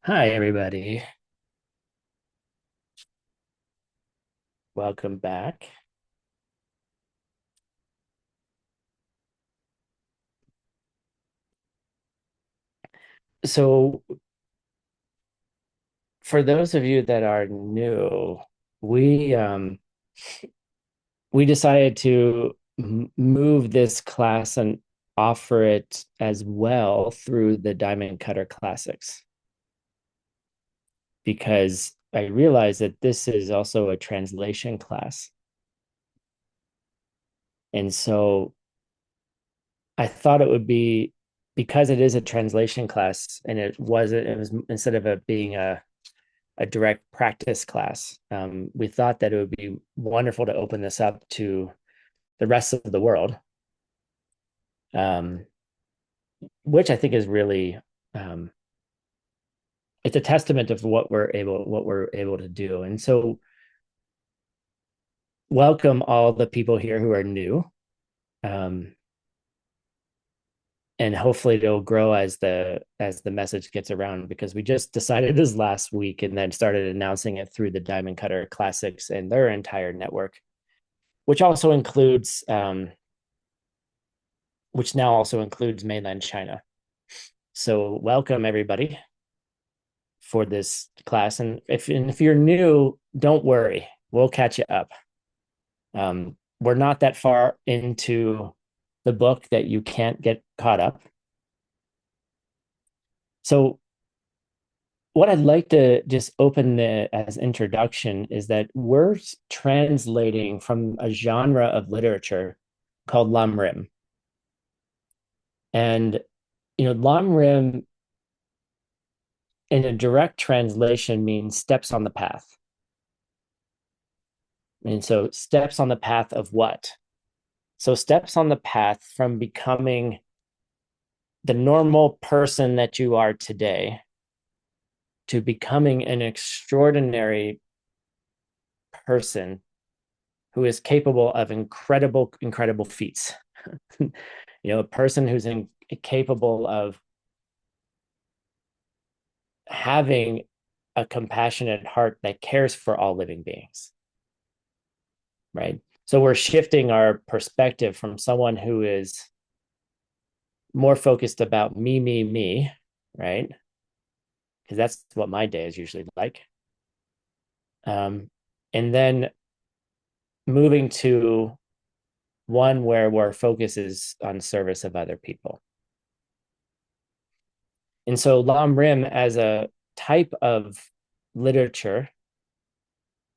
Hi, everybody. Welcome back. So, for those of you that are new, we we decided to move this class and offer it as well through the Diamond Cutter Classics because I realized that this is also a translation class. And so I thought it would be because it is a translation class and it was instead of it being a direct practice class. We thought that it would be wonderful to open this up to the rest of the world, um, which I think is really um, it's a testament of what we're able to do. And so, welcome all the people here who are new, um, and hopefully it'll grow as the message gets around because we just decided this last week and then started announcing it through the Diamond Cutter Classics and their entire network, which also includes which now also includes mainland China. So welcome everybody for this class. And if you're new, don't worry, we'll catch you up. We're not that far into the book that you can't get caught up. So what I'd like to just open as introduction is that we're translating from a genre of literature called Lam Rim. And Lam Rim in a direct translation means steps on the path. And so steps on the path of what? So steps on the path from becoming the normal person that you are today to becoming an extraordinary person who is capable of incredible feats. A person who's capable of having a compassionate heart that cares for all living beings, right? So we're shifting our perspective from someone who is more focused about me, right? Because that's what my day is usually like. And then moving to one where our focus is on service of other people. And so Lam Rim as a type of literature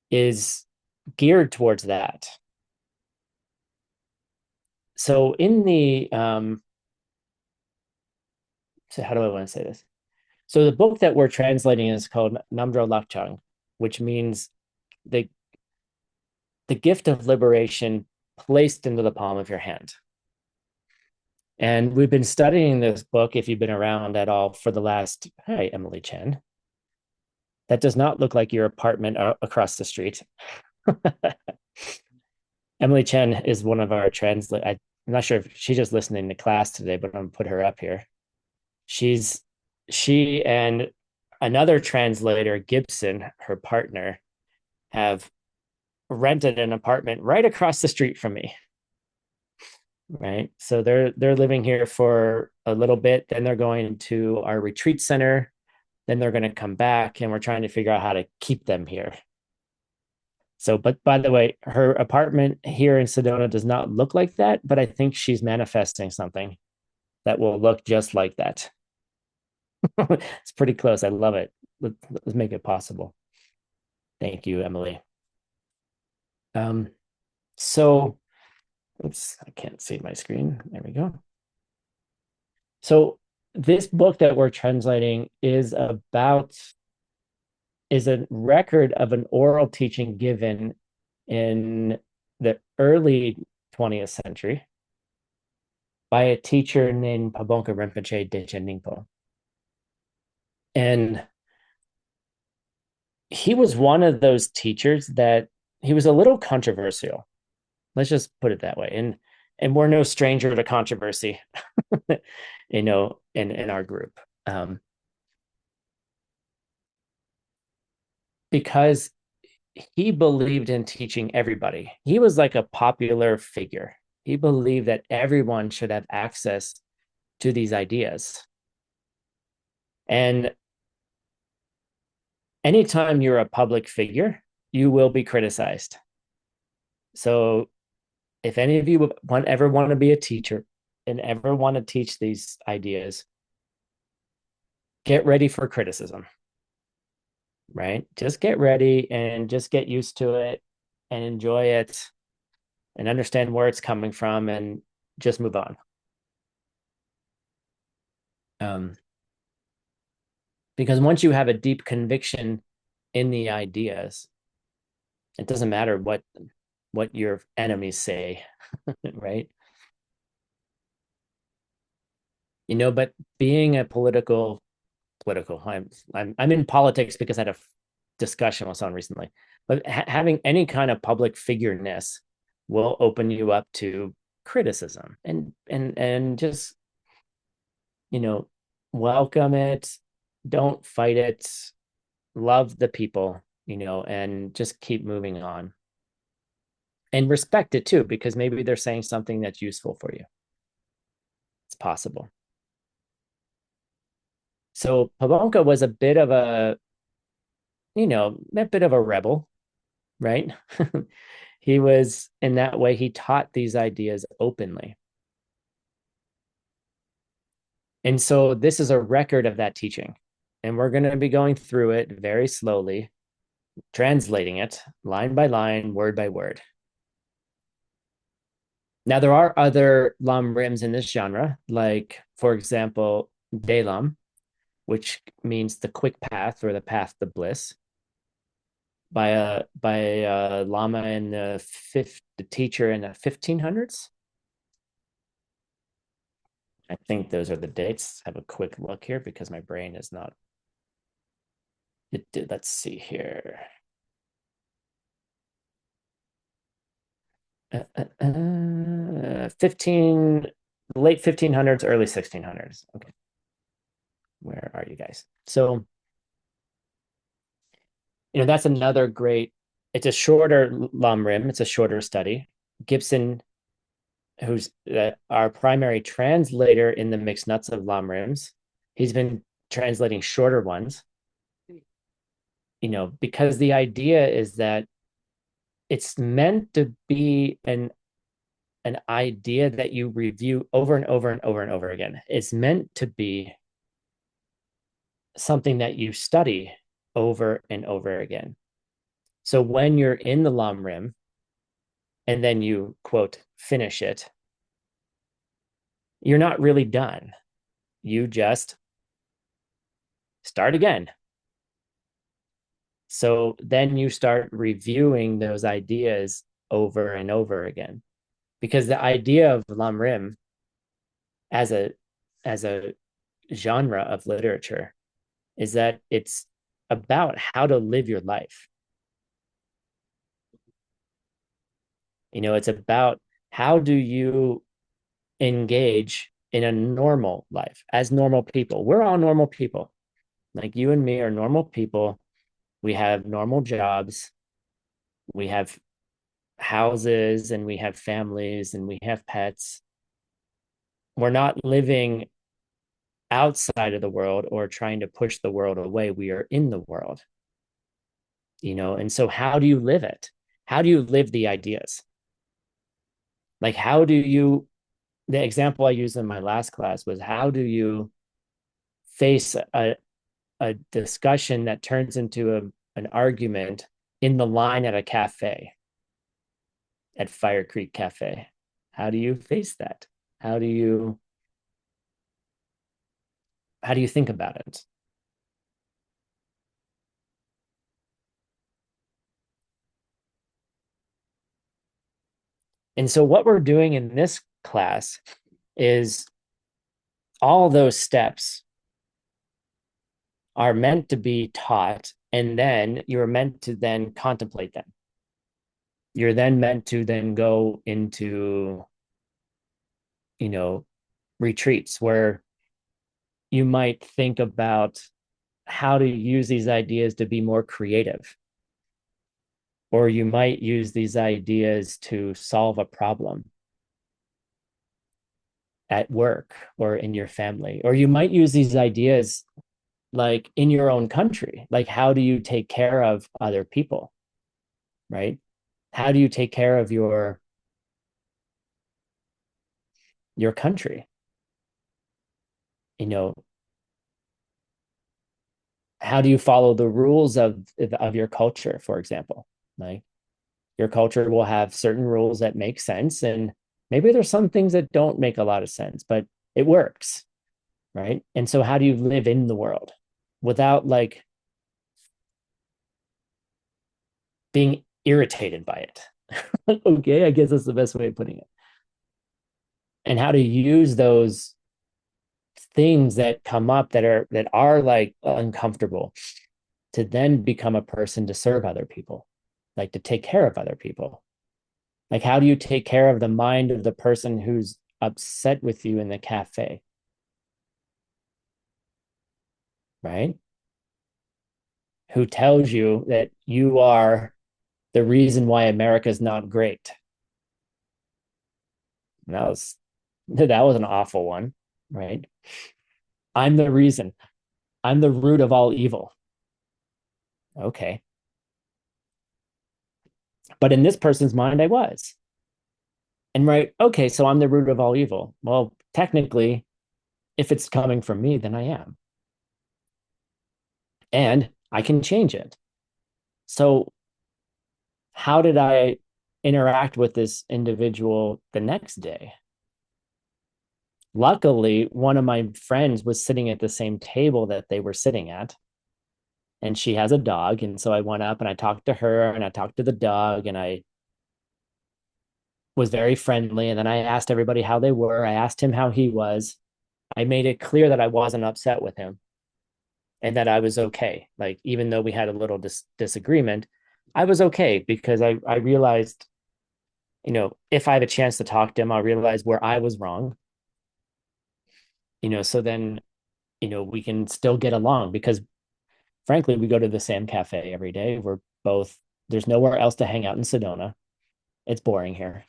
is geared towards that. So in the so how do I want to say this? So the book that we're translating is called Namdro Lakchang, which means the the gift of liberation placed into the palm of your hand. And we've been studying this book, if you've been around at all, for the last, hi, Emily Chen. That does not look like your apartment across the street. Emily Chen is one of our I'm not sure if she's just listening to class today, but I'm going to put her up here. She's she and another translator, Gibson, her partner, have rented an apartment right across the street from me. Right. So they're living here for a little bit, then they're going to our retreat center, then they're going to come back and we're trying to figure out how to keep them here. So, but by the way, her apartment here in Sedona does not look like that, but I think she's manifesting something that will look just like that. It's pretty close. I love it. Let's make it possible. Thank you, Emily. Um, so oops, I can't see my screen. There we go. So this book that we're translating is a record of an oral teaching given in the early 20th century by a teacher named Pabonka Rinpoche Dechen Ningpo. And he was one of those teachers that he was a little controversial. Let's just put it that way. And we're no stranger to controversy, in our group. because he believed in teaching everybody. He was like a popular figure. He believed that everyone should have access to these ideas. And anytime you're a public figure, you will be criticized. So if any of you ever want to be a teacher and ever want to teach these ideas, get ready for criticism, right? Just get ready and just get used to it and enjoy it and understand where it's coming from and just move on. Um, because once you have a deep conviction in the ideas, it doesn't matter what your enemies say, right? But being a political, I'm in politics because I had a discussion with someone recently. But having any kind of public figureness will open you up to criticism and just you know welcome it, don't fight it, love the people, and just keep moving on and respect it too, because maybe they're saying something that's useful for you. It's possible. So Pavonka was a bit of a rebel, right? He was, in that way, he taught these ideas openly. And so this is a record of that teaching. And we're going to be going through it very slowly, translating it line by line, word by word. Now, there are other lam rims in this genre, like, for example, Delam, which means the quick path or the path to bliss, by a lama in the teacher in the 1500s. I think those are the dates. Have a quick look here because my brain is not. It did. Let's see here. 15 late 1500s, early 1600s. Okay, where are you guys? So that's another great. It's a shorter lam rim. It's a shorter study. Gibson, who's our primary translator in the mixed nuts of lam rims, he's been translating shorter ones. Because the idea is that it's meant to be an idea that you review over and over and over and over again. It's meant to be something that you study over and over again. So when you're in the lam rim and then you quote finish it, you're not really done. You just start again. So then you start reviewing those ideas over and over again, because the idea of lam rim as a genre of literature is that it's about how to live your life. It's about how do you engage in a normal life as normal people. We're all normal people. Like you and me are normal people. We have normal jobs. We have houses and we have families and we have pets. We're not living outside of the world or trying to push the world away. We are in the world, and so how do you live it? How do you live the ideas? Like, the example I used in my last class was, how do you face a discussion that turns into an argument in the line at a cafe, at Fire Creek Cafe? How do you face that? How do you think about it? And so what we're doing in this class is all those steps are meant to be taught, and then you're meant to then contemplate them. You're then meant to then go into, retreats where you might think about how to use these ideas to be more creative. or you might use these ideas to solve a problem at work or in your family, or you might use these ideas like in your own country. Like, how do you take care of other people, right? How do you take care of your country? You know, how do you follow the rules of your culture, for example? Like, your culture will have certain rules that make sense, and maybe there's some things that don't make a lot of sense, but it works, right? And so how do you live in the world without like being irritated by it? Okay, I guess that's the best way of putting it. And how to use those things that come up that are like uncomfortable to then become a person to serve other people, like to take care of other people. Like, how do you take care of the mind of the person who's upset with you in the cafe, right? Who tells you that you are the reason why America's not great. And that was an awful one, right? I'm the reason. I'm the root of all evil. Okay. But in this person's mind, I was. And right, okay, so I'm the root of all evil. Well, technically, if it's coming from me, then I am. And I can change it. So, how did I interact with this individual the next day? Luckily, one of my friends was sitting at the same table that they were sitting at, and she has a dog. And so I went up and I talked to her and I talked to the dog, and I was very friendly. And then I asked everybody how they were. I asked him how he was. I made it clear that I wasn't upset with him and that I was okay. Like, even though we had a little disagreement, I was okay because I realized, if I have a chance to talk to him, I'll realize where I was wrong, so then, we can still get along because frankly, we go to the same cafe every day. There's nowhere else to hang out in Sedona. It's boring here,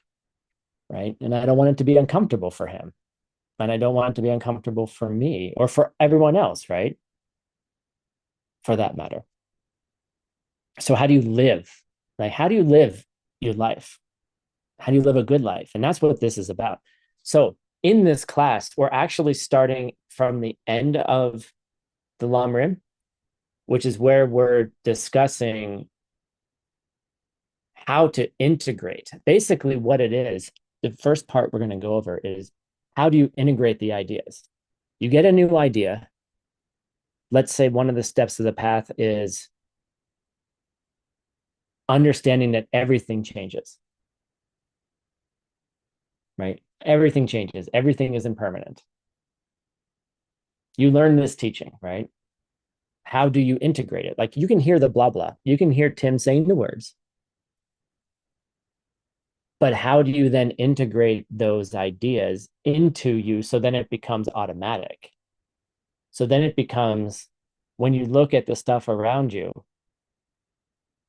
right? And I don't want it to be uncomfortable for him. And I don't want it to be uncomfortable for me or for everyone else, right? For that matter. So how do you live? Like, how do you live your life? How do you live a good life? And that's what this is about. So in this class, we're actually starting from the end of the Lam Rim, which is where we're discussing how to integrate. Basically, what it is, the first part we're going to go over is how do you integrate the ideas? You get a new idea. Let's say one of the steps of the path is understanding that everything changes, right? Everything changes. Everything is impermanent. You learn this teaching, right? How do you integrate it? Like, you can hear the blah, blah. You can hear Tim saying the words, but how do you then integrate those ideas into you so then it becomes automatic? So then it becomes, when you look at the stuff around you,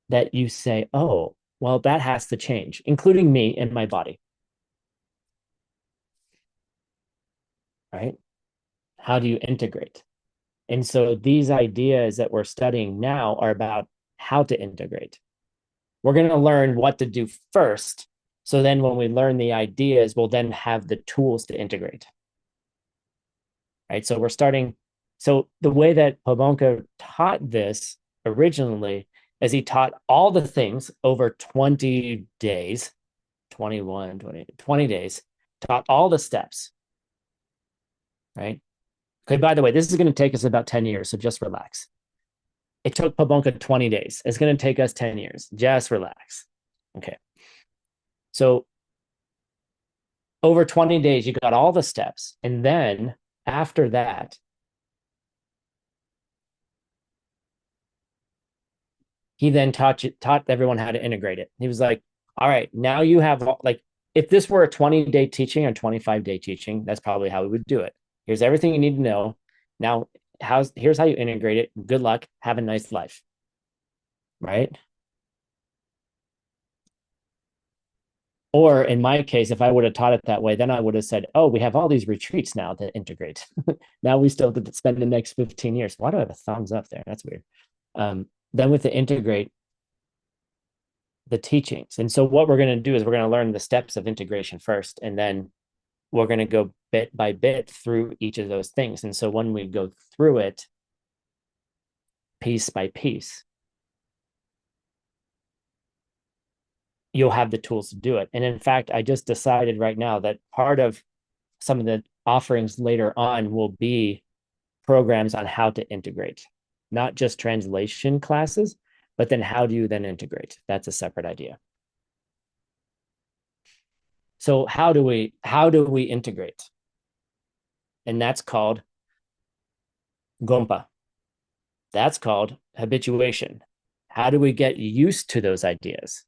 that you say, oh, well, that has to change, including me and my body, right? How do you integrate? And so these ideas that we're studying now are about how to integrate. We're going to learn what to do first. So then when we learn the ideas, we'll then have the tools to integrate. Right. So we're starting. So the way that Pabonka taught this originally is he taught all the things over 20 days, 21, 20 days, taught all the steps. Right. Okay. By the way, this is going to take us about 10 years. So just relax. It took Pabonka 20 days. It's going to take us 10 years. Just relax. Okay. So over 20 days, you got all the steps. And then after that, he then taught everyone how to integrate it. He was like, all right, now you have, like, if this were a 20-day teaching or 25-day teaching, that's probably how we would do it. Here's everything you need to know. Now, here's how you integrate it. Good luck. Have a nice life. Right. Or in my case, if I would have taught it that way, then I would have said, oh, we have all these retreats now to integrate. Now we still have to spend the next 15 years. Why do I have a thumbs up there? That's weird. Then with the integrate the teachings. And so what we're going to do is we're going to learn the steps of integration first, and then we're going to go bit by bit through each of those things. And so when we go through it piece by piece, you'll have the tools to do it. And in fact, I just decided right now that part of some of the offerings later on will be programs on how to integrate, not just translation classes, but then how do you then integrate? That's a separate idea. So how do we integrate? And that's called gompa. That's called habituation. How do we get used to those ideas?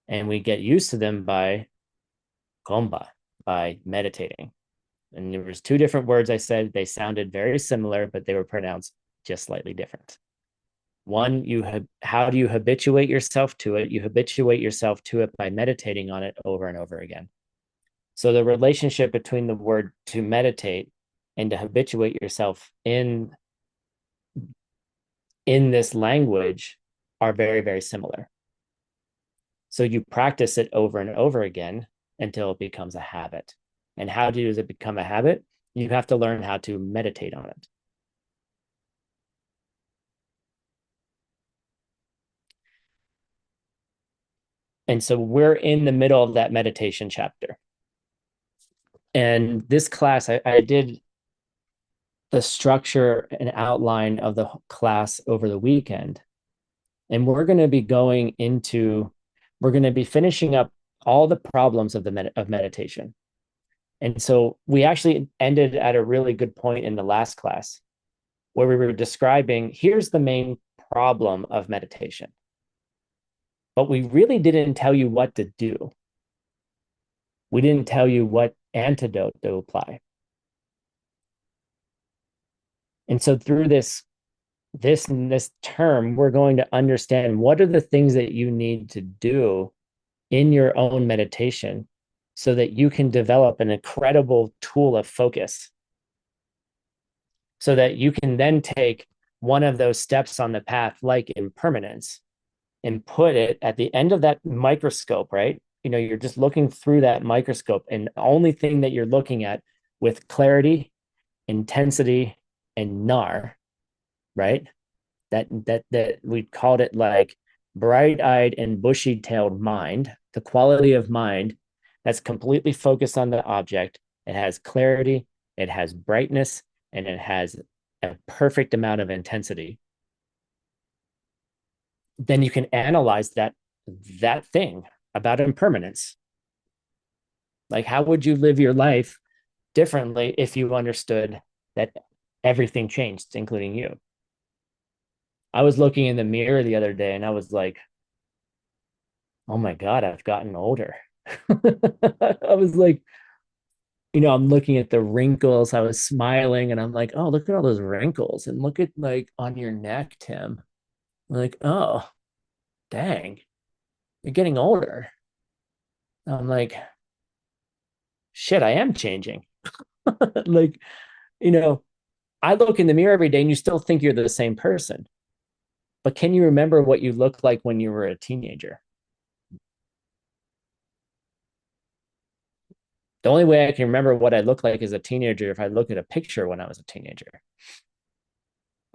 And we get used to them by gompa, by meditating. And there was two different words I said. They sounded very similar, but they were pronounced just slightly different. One, how do you habituate yourself to it? You habituate yourself to it by meditating on it over and over again. So the relationship between the word to meditate and to habituate yourself in this language are very, very similar. So you practice it over and over again until it becomes a habit. And how does it become a habit? You have to learn how to meditate on it. And so we're in the middle of that meditation chapter. And this class, I did the structure and outline of the class over the weekend. And we're going to be we're going to be finishing up all the problems of of meditation. And so we actually ended at a really good point in the last class where we were describing here's the main problem of meditation. But we really didn't tell you what to do. We didn't tell you what antidote to apply. And so through this term, we're going to understand what are the things that you need to do in your own meditation so that you can develop an incredible tool of focus, so that you can then take one of those steps on the path, like impermanence, and put it at the end of that microscope, right? You're just looking through that microscope, and the only thing that you're looking at with clarity, intensity, and nar, right? That we called it like bright-eyed and bushy-tailed mind, the quality of mind that's completely focused on the object. It has clarity, it has brightness, and it has a perfect amount of intensity. Then you can analyze that thing about impermanence. Like, how would you live your life differently if you understood that everything changed, including you? I was looking in the mirror the other day and I was like, oh my God, I've gotten older. I was like, I'm looking at the wrinkles. I was smiling and I'm like, oh, look at all those wrinkles. And look at like on your neck, Tim. I'm like, oh, dang, you're getting older. I'm like, shit, I am changing. Like, you know, I look in the mirror every day and you still think you're the same person. But can you remember what you looked like when you were a teenager? The only way I can remember what I looked like as a teenager if I look at a picture when I was a teenager.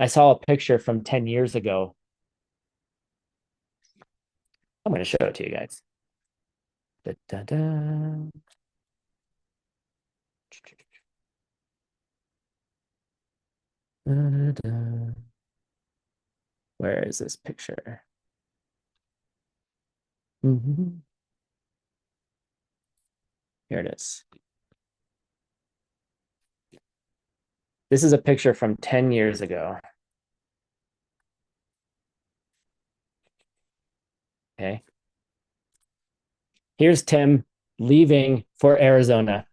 I saw a picture from 10 years ago. I'm going to show it to you guys. Da, da, da. Da, da, da. Where is this picture? Mm-hmm. Here it is. This is a picture from 10 years ago. Okay. Here's Tim leaving for Arizona.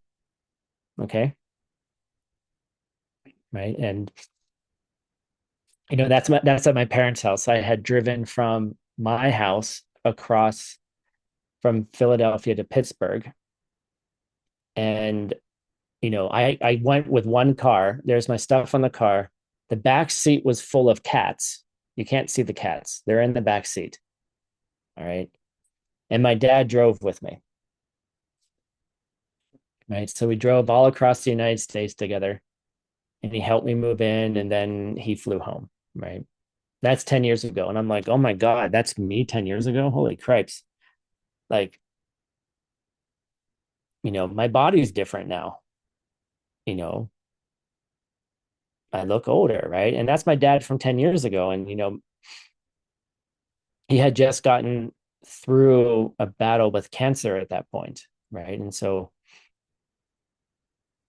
Okay. Right. And that's at my parents' house. I had driven from my house across from Philadelphia to Pittsburgh. And, I went with one car. There's my stuff on the car. The back seat was full of cats. You can't see the cats. They're in the back seat. All right. And my dad drove with me. Right. So we drove all across the United States together, and he helped me move in, and then he flew home. Right. That's 10 years ago. And I'm like, oh my God, that's me 10 years ago. Holy cripes. Like, my body's different now. You know, I look older, right? And that's my dad from 10 years ago. And, he had just gotten through a battle with cancer at that point, right? And so,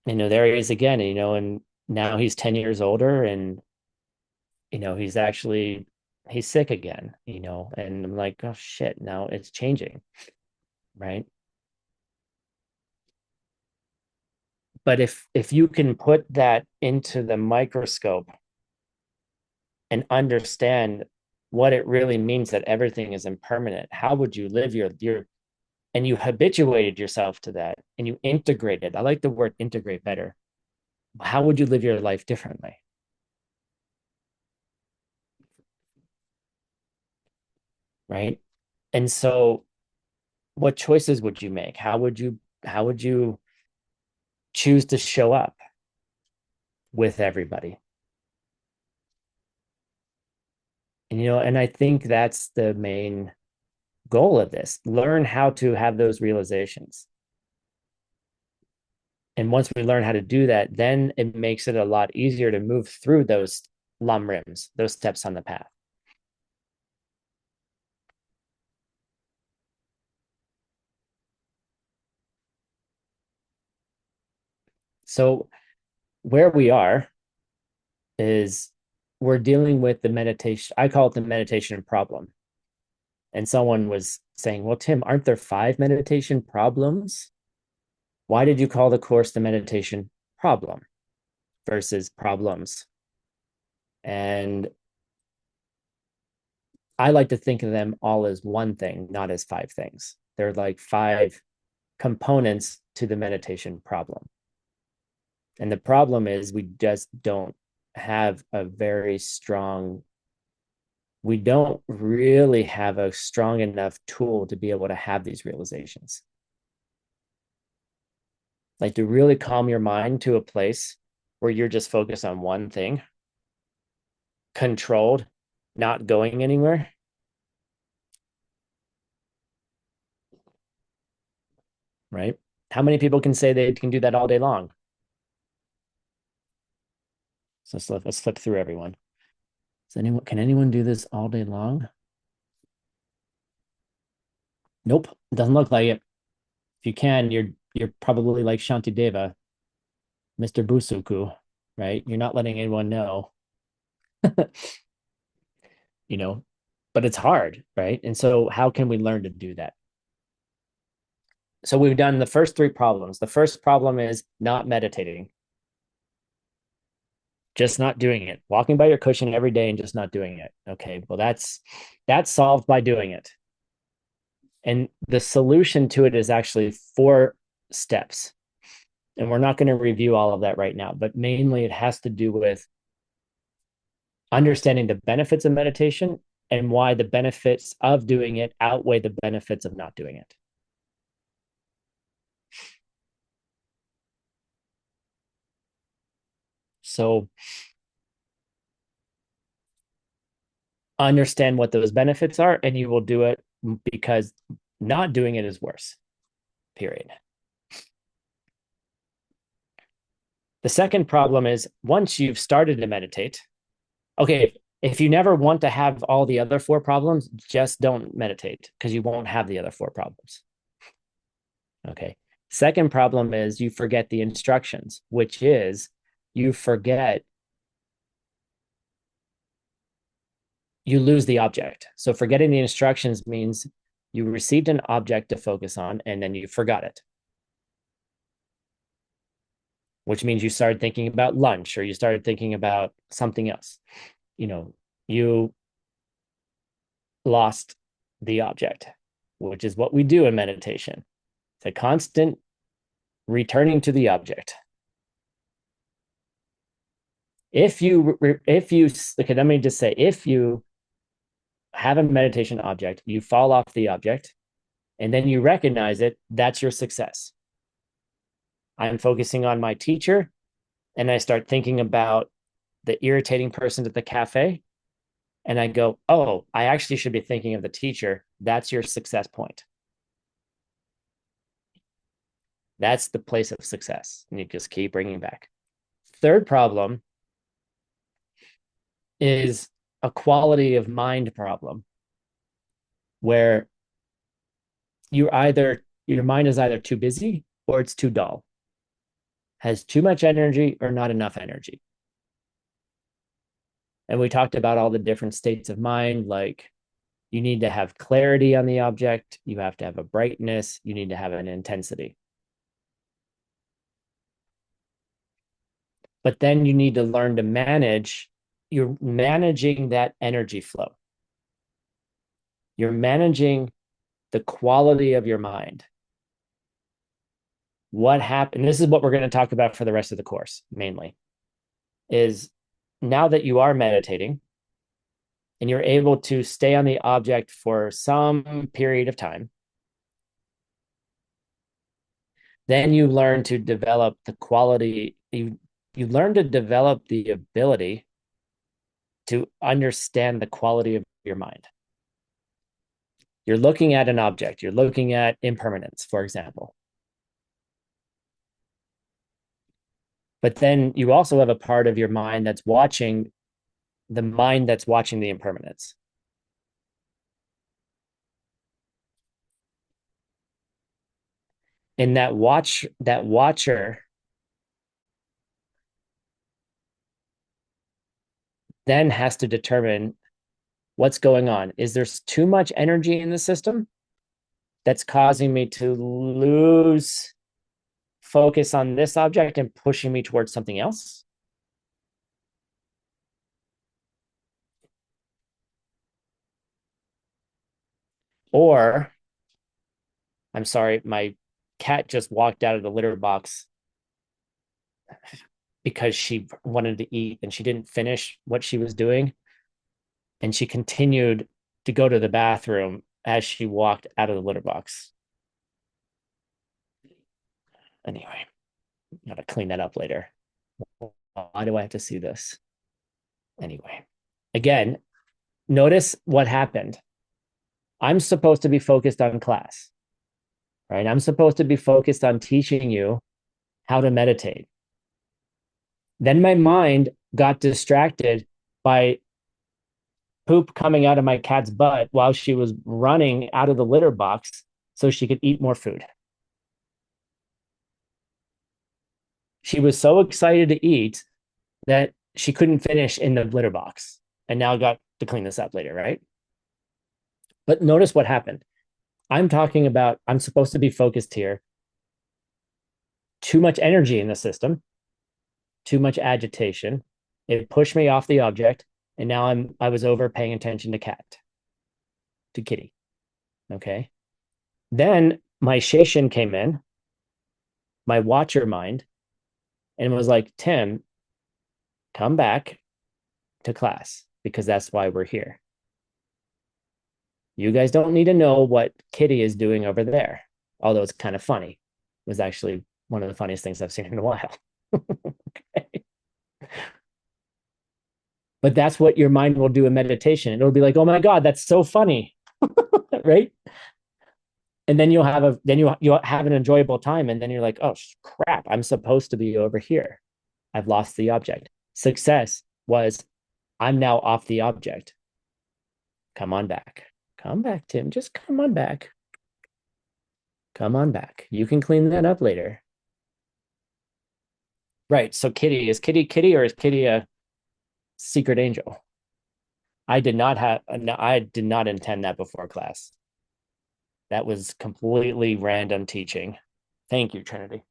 there he is again, and now he's 10 years older, and, he's sick again, and I'm like, oh shit, now it's changing, right? But if you can put that into the microscope and understand what it really means that everything is impermanent, how would you live your and you habituated yourself to that and you integrated. I like the word integrate better. How would you live your life differently? Right. And so what choices would you make? How would you choose to show up with everybody? And I think that's the main goal of this. Learn how to have those realizations. And once we learn how to do that, then it makes it a lot easier to move through those lam rims, those steps on the path. So where we are is we're dealing with the meditation. I call it the meditation problem. And someone was saying, well, Tim, aren't there 5 meditation problems? Why did you call the course the meditation problem versus problems? And I like to think of them all as one thing, not as 5 things. They're like 5 components to the meditation problem. And the problem is we just don't have a very strong, we don't really have a strong enough tool to be able to have these realizations. Like to really calm your mind to a place where you're just focused on one thing, controlled, not going anywhere. Right? How many people can say they can do that all day long? So let's flip through everyone. Can anyone do this all day long? Nope, doesn't look like it. If you can, you're probably like Shantideva, Mr. Busuku, right? You're not letting anyone know, you know, but it's hard, right? And so how can we learn to do that? So we've done the first 3 problems. The first problem is not meditating, just not doing it, walking by your cushion every day and just not doing it. Okay, well that's solved by doing it. And the solution to it is actually 4 steps. And we're not going to review all of that right now, but mainly it has to do with understanding the benefits of meditation and why the benefits of doing it outweigh the benefits of not doing it. So understand what those benefits are, and you will do it because not doing it is worse, period. The second problem is once you've started to meditate, okay, if you never want to have all the other 4 problems, just don't meditate because you won't have the other 4 problems. Okay. Second problem is you forget the instructions, which is you forget, you lose the object. So forgetting the instructions means you received an object to focus on and then you forgot it, which means you started thinking about lunch or you started thinking about something else. You lost the object. which is what we do in meditation. It's a constant returning to the object. If you, okay, let me just say, if you have a meditation object, you fall off the object, and then you recognize it, that's your success. I'm focusing on my teacher, and I start thinking about the irritating person at the cafe, and I go, oh, I actually should be thinking of the teacher. That's your success point. That's the place of success. And you just keep bringing back. Third problem is a quality of mind problem where your mind is either too busy or it's too dull, has too much energy or not enough energy. And we talked about all the different states of mind, like you need to have clarity on the object, you have to have a brightness, you need to have an intensity. But then you need to learn to you're managing that energy flow. You're managing the quality of your mind. What happened? This is what we're going to talk about for the rest of the course, mainly, is now that you are meditating and you're able to stay on the object for some period of time, then you learn to develop the quality, you learn to develop the ability to understand the quality of your mind. You're looking at an object, you're looking at impermanence, for example. But then you also have a part of your mind that's watching the impermanence. And that watcher then has to determine what's going on. Is there too much energy in the system that's causing me to lose focus on this object and pushing me towards something else? Or, I'm sorry, my cat just walked out of the litter box because she wanted to eat and she didn't finish what she was doing. And she continued to go to the bathroom as she walked out of the litter box. Anyway, gotta clean that up later. Why do I have to see this? Anyway, again, notice what happened. I'm supposed to be focused on class, right? I'm supposed to be focused on teaching you how to meditate. Then my mind got distracted by poop coming out of my cat's butt while she was running out of the litter box so she could eat more food. She was so excited to eat that she couldn't finish in the litter box. And now I got to clean this up later, right? But notice what happened. I'm talking about, I'm supposed to be focused here. Too much energy in the system, too much agitation. It pushed me off the object. And now I was over paying attention to Kitty. Okay. Then my Sheshin came in, my watcher mind, and was like, Tim, come back to class because that's why we're here. You guys don't need to know what Kitty is doing over there, although it's kind of funny. It was actually one of the funniest things I've seen in a while. Okay. But that's what your mind will do in meditation. It'll be like, oh my God, that's so funny. Right? And then you'll have an enjoyable time. And then you're like, oh crap, I'm supposed to be over here. I've lost the object. Success was I'm now off the object. Come on back. Come back, Tim. Just come on back. Come on back. You can clean that up later. Right. So Kitty, is Kitty Kitty or is Kitty a secret angel? I did not intend that before class. That was completely random teaching. Thank you, Trinity.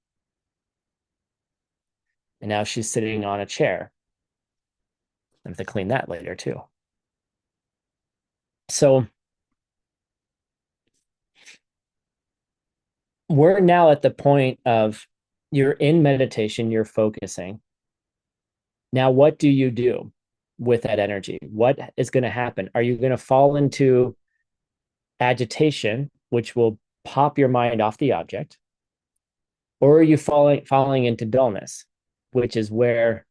And now she's sitting on a chair. I have to clean that later too. So we're now at the point of you're in meditation, you're focusing. Now, what do you do with that energy? What is going to happen? Are you going to fall into agitation, which will pop your mind off the object? Or are you falling into dullness, which is where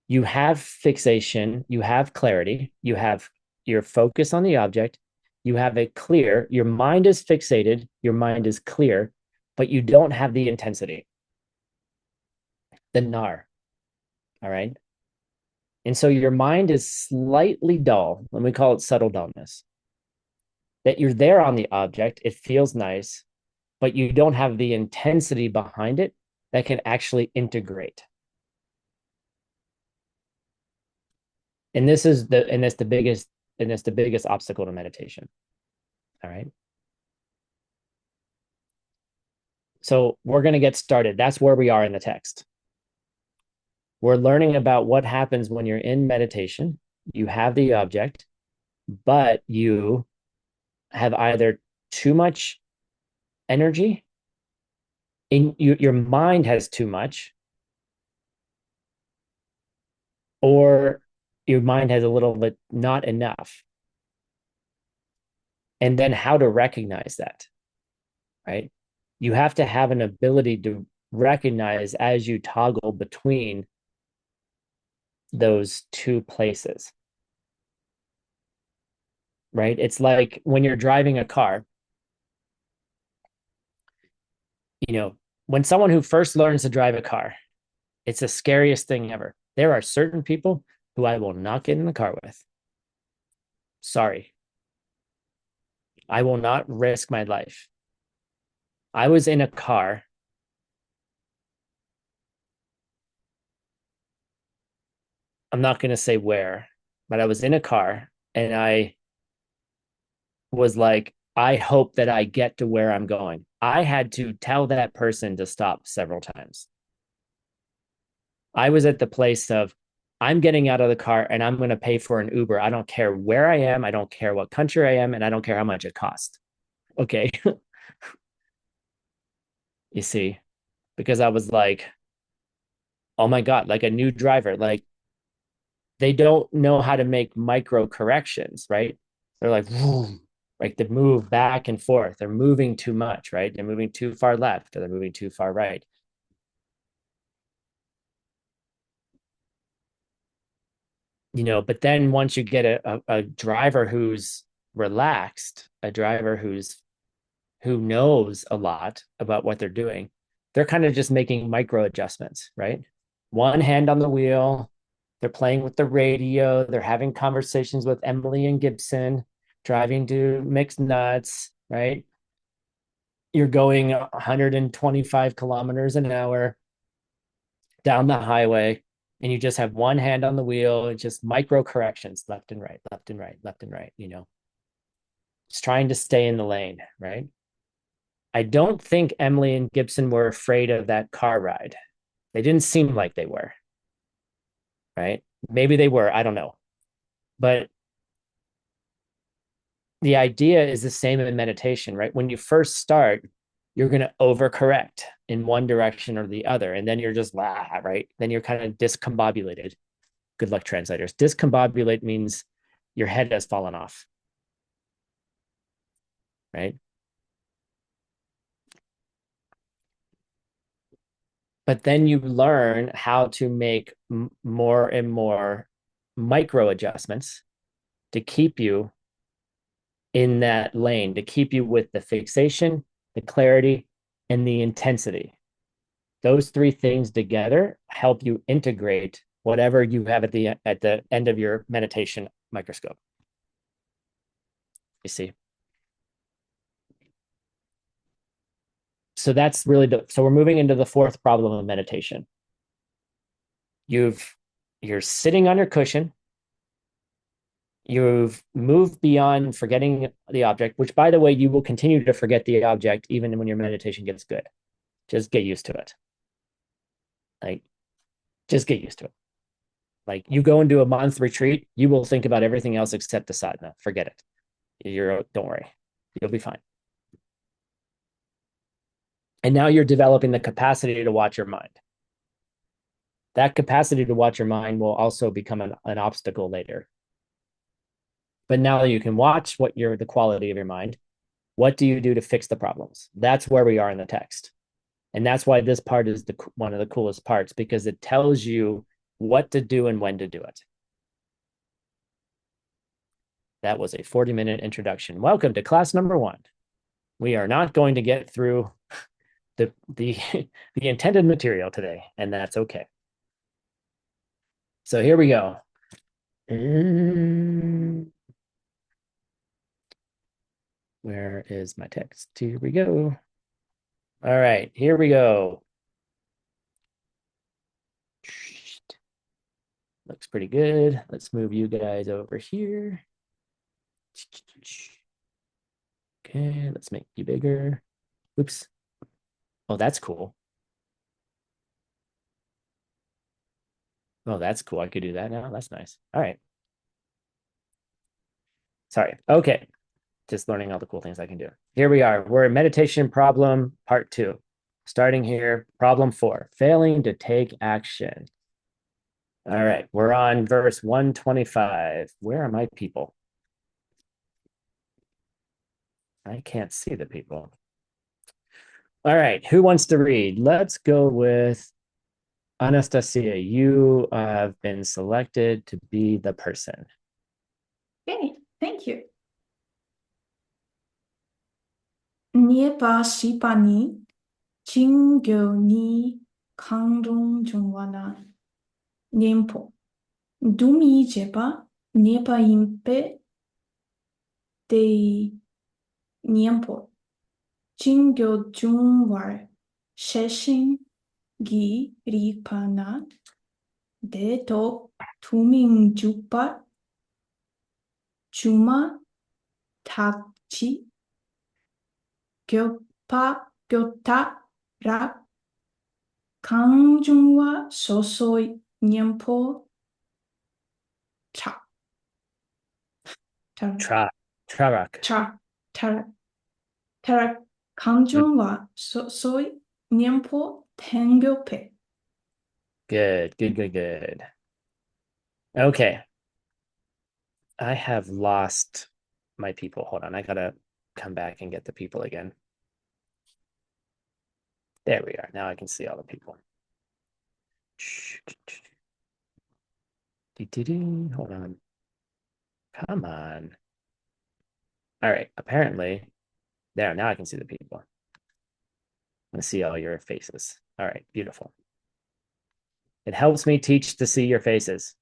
you have fixation, you have clarity, you have your focus on the object, you have it clear, your mind is fixated, your mind is clear, but you don't have the intensity, the nar. All right. And so your mind is slightly dull, and we call it subtle dullness. That you're there on the object, it feels nice, but you don't have the intensity behind it that can actually integrate. And this is the biggest obstacle to meditation. All right. So we're going to get started. That's where we are in the text. We're learning about what happens when you're in meditation. You have the object, but you have either too much energy, your mind has too much, or your mind has a little bit not enough. And then how to recognize that, right? You have to have an ability to recognize as you toggle between those two places, right? It's like when you're driving a car, when someone who first learns to drive a car, it's the scariest thing ever. There are certain people who I will not get in the car with. Sorry. I will not risk my life. I was in a car. I'm not going to say where, but I was in a car and I was like, I hope that I get to where I'm going. I had to tell that person to stop several times. I was at the place of, I'm getting out of the car and I'm going to pay for an Uber. I don't care where I am. I don't care what country I am. And I don't care how much it costs. Okay. You see, because I was like, oh my God, like a new driver, like they don't know how to make micro corrections, right? They're like, like they move back and forth. They're moving too much, right? They're moving too far left or they're moving too far right. But then once you get a driver who's relaxed, a driver who knows a lot about what they're doing, they're kind of just making micro adjustments, right? One hand on the wheel, they're playing with the radio, they're having conversations with Emily and Gibson, driving to mixed nuts, right? You're going 125 kilometers an hour down the highway, and you just have one hand on the wheel. It's just micro corrections, left and right, left and right, left and right, just trying to stay in the lane, right? I don't think Emily and Gibson were afraid of that car ride. They didn't seem like they were, right? Maybe they were, I don't know. But the idea is the same in meditation, right? When you first start, you're going to overcorrect in one direction or the other. And then you're just, right? Then you're kind of discombobulated. Good luck, translators. Discombobulate means your head has fallen off, right? But then you learn how to make more and more micro adjustments to keep you in that lane, to keep you with the fixation, the clarity, and the intensity. Those three things together help you integrate whatever you have at the end of your meditation microscope. You see. So that's really so we're moving into the fourth problem of meditation. You're sitting on your cushion. You've moved beyond forgetting the object, which, by the way, you will continue to forget the object even when your meditation gets good. Just get used to it. Like, just get used to it. Like, you go into a month retreat, you will think about everything else except the sadhana. Forget it. Don't worry. You'll be fine. And now you're developing the capacity to watch your mind. That capacity to watch your mind will also become an obstacle later. But now you can watch the quality of your mind. What do you do to fix the problems? That's where we are in the text. And that's why this part is one of the coolest parts, because it tells you what to do and when to do it. That was a 40-minute introduction. Welcome to class number 1. We are not going to get through the the intended material today, and that's okay. So here we go. Where is my text? Here we go. All right, here we go. Looks pretty good. Let's move you guys over here. Okay, let's make you bigger. Oops. Oh, that's cool. Oh, that's cool. I could do that now. That's nice. All right. Sorry. Okay. Just learning all the cool things I can do. Here we are. We're in meditation problem part 2. Starting here, problem 4, failing to take action. All right. We're on verse 125. Where are my people? I can't see the people. All right. Who wants to read? Let's go with Anastasia. You have been selected to be the person. Okay, thank you. Niepa Shipani, Jingyo ni Kangdong Jungwana, Niempo. Dumi Jepa, Niepa Impe de Niempo. Jingyo Jungwar, Sheshin Gi Ripana, De To Tuming Jupa, Juma Takchi, Gyopa Gyota Ra, Kangjungwa Sosoi Nyempo Cha. Trarak. Tarak Kangjungwa Sosoi Nyempo Tengyope. Good. Okay. I have lost my people. Hold on. I gotta come back and get the people again. There we are. Now I can see all the people. Hold on. Come on. All right. Apparently, there. Now I can see the people. I see all your faces. All right. Beautiful. It helps me teach to see your faces.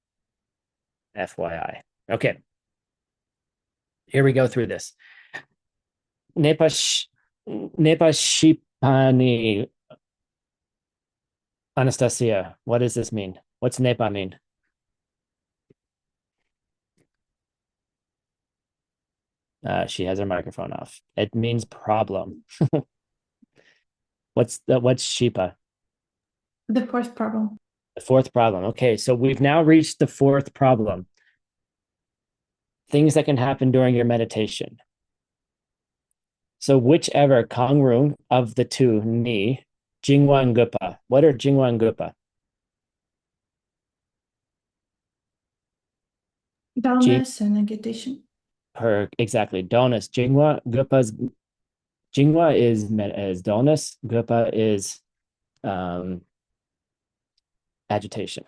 FYI. Okay. Here we go through this. Nepashipani. Anastasia, what does this mean? What's Nepa mean? She has her microphone off. It means problem. What's Shipa? The fourth problem. The 4th problem. Okay, so we've now reached the 4th problem. Things that can happen during your meditation. So whichever Kangrung of the 2, Ni, Jingwa and Gupa. What are Jingwa and Gupa? Dullness and agitation. Exactly. Dullness. Jingwa is dullness. Gupa is agitation.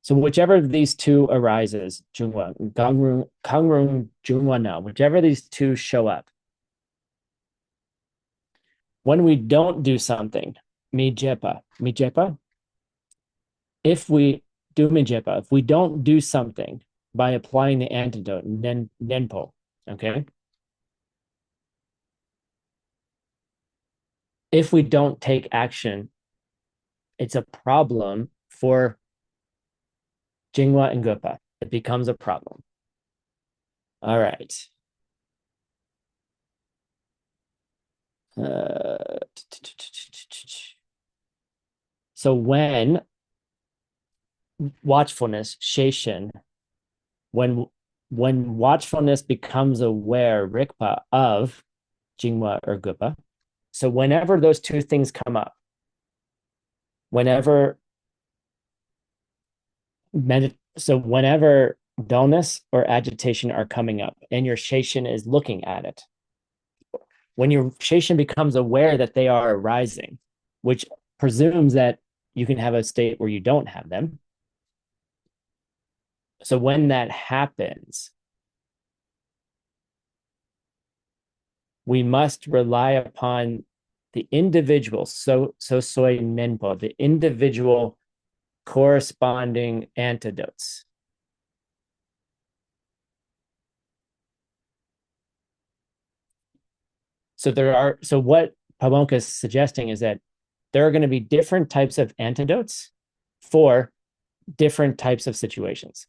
So whichever of these 2 arises, Jungwa, Kangrung, Jungwa, no, whichever these 2 show up. When we don't do something, mijepa, if we do mijepa, if we don't do something by applying the antidote, nenpo, okay? If we don't take action, it's a problem for Jingwa and Gupa. It becomes a problem. All right. So when watchfulness, Sheshin, when watchfulness becomes aware, Rikpa, of Jingwa or Gupa, So whenever those two things come up, whenever whenever dullness or agitation are coming up and your Sheshin is looking at it, when your Sheshin becomes aware that they are arising, which presumes that you can have a state where you don't have them. So when that happens, we must rely upon the individual, so soy nenpo, the individual corresponding antidotes. So what Pabonka is suggesting is that there are going to be different types of antidotes for different types of situations.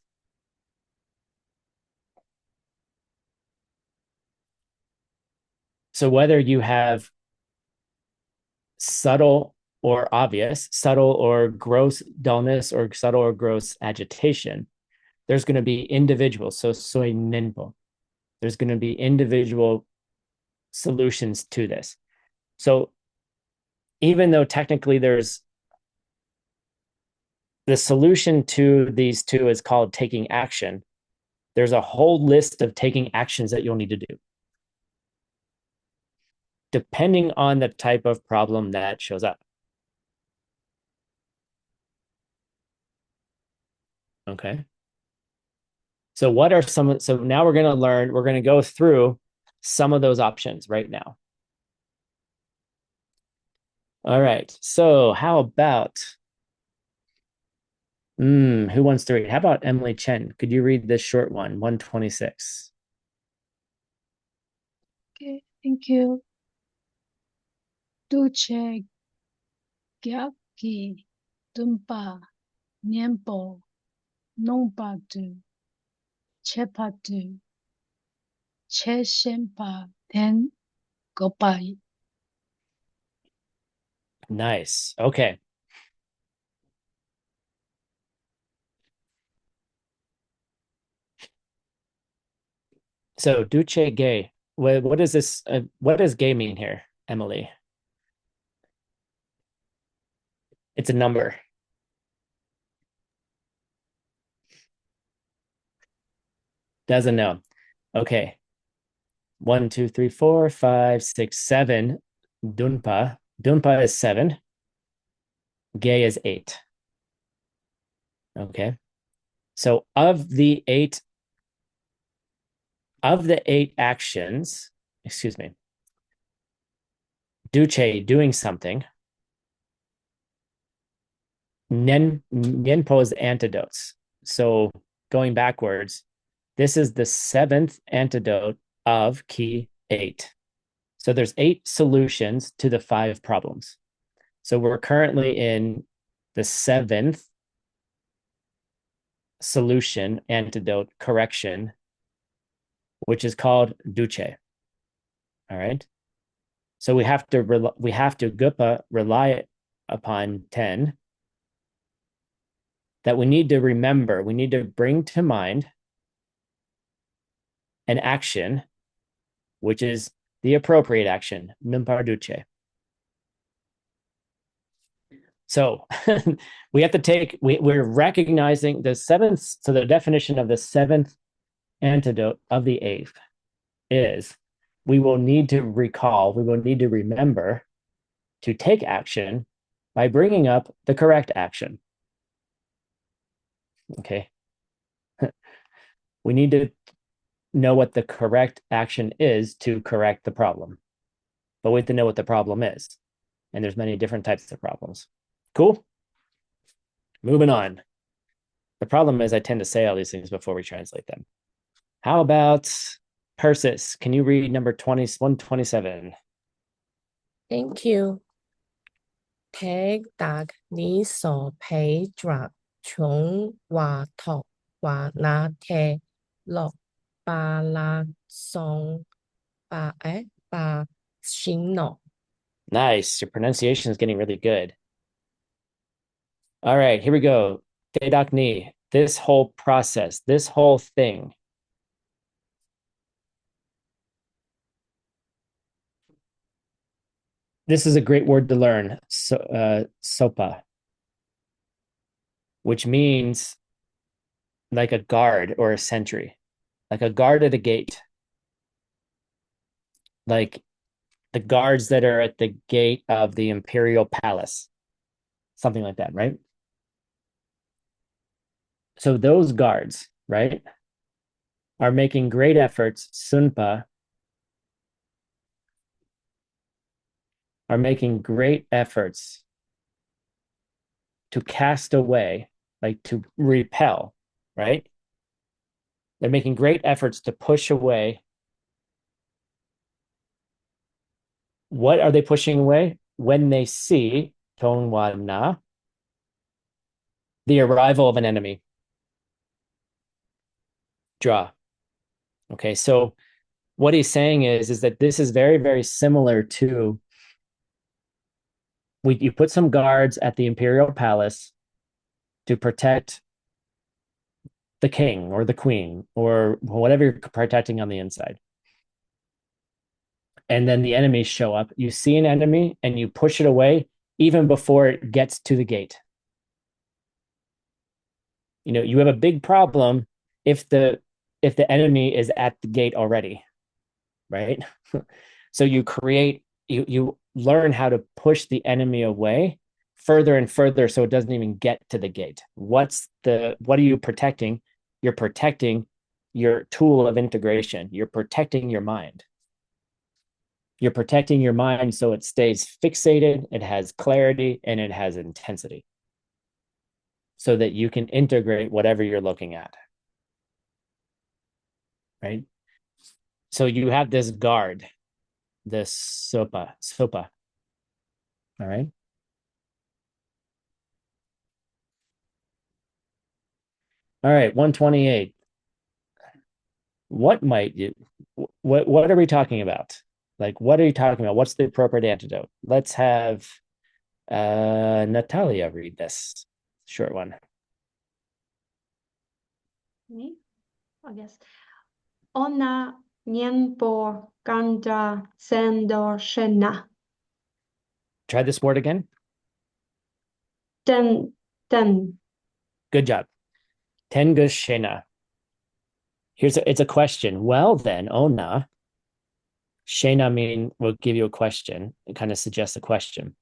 So whether you have subtle or obvious, subtle or gross dullness, or subtle or gross agitation, there's going to be individual. So soy nenpo. There's going to be individual solutions to this. So even though technically there's the solution to these two is called taking action, there's a whole list of taking actions that you'll need to do, depending on the type of problem that shows up. Okay. So what are some, so now we're going to go through some of those options right now. All right. So how about, who wants to read? How about Emily Chen? Could you read this short one, 126? Okay, thank you. Duce gyaki dumpa niempo nonpatu chepatu cheshempa ten gopai. Nice. Okay. So duce gay. What is this? What does gay mean here, Emily? It's a number. Doesn't know. Okay. 1, 2, 3, 4, 5, 6, 7. Dunpa. Dunpa is 7. Gay is 8. Okay. So of the eight actions, excuse me, duce doing something, nenpo is antidotes. So going backwards, this is the 7th antidote of key 8. So there's 8 solutions to the 5 problems. So we're currently in the 7th solution, antidote, correction, which is called duce. All right. So we have to gupa rely upon 10 that we need to remember. We need to bring to mind an action, which is the appropriate action, numpar duce. So we have to take, we're recognizing the 7th. So the definition of the 7th antidote of the 8th is we will need to remember to take action by bringing up the correct action. Okay. We need to know what the correct action is to correct the problem. But we have to know what the problem is. And there's many different types of problems. Cool. Moving on. The problem is I tend to say all these things before we translate them. How about Persis? Can you read number 127? Thank you. Take dag ni so pay drug chung wa tok wa na te lo ba la song ba xin no. Nice. Your pronunciation is getting really good. All right, here we go. Tedak ni. This whole process, this whole thing. this is a great word to learn. Sopa, which means like a guard or a sentry, like a guard at a gate, like the guards that are at the gate of the imperial palace, something like that, right? So those guards, right, are making great efforts. Sunpa are making great efforts to cast away, like to repel, right? They're making great efforts to push away. What are they pushing away? When they see Tongwa Na, the arrival of an enemy. Draw. Okay, so what he's saying is that this is very, very similar to you put some guards at the imperial palace to protect the king or the queen or whatever you're protecting on the inside. And then the enemies show up. You see an enemy and you push it away even before it gets to the gate. You know, you have a big problem if the enemy is at the gate already, right? So you learn how to push the enemy away further and further so it doesn't even get to the gate. What are you protecting? You're protecting your tool of integration. You're protecting your mind. You're protecting your mind so it stays fixated, it has clarity, and it has intensity so that you can integrate whatever you're looking at. Right? So you have this guard, this sopa. All right. All right, 128. What are we talking about? Like, what are you talking about? What's the appropriate antidote? Let's have Natalia read this short one. Me? I guess. Ona nienpo ganja sendo shena. Try this word again. Den. Good job. Tenga shena. It's a question. Well then, Ona. Shena will give you a question. It kind of suggests a question.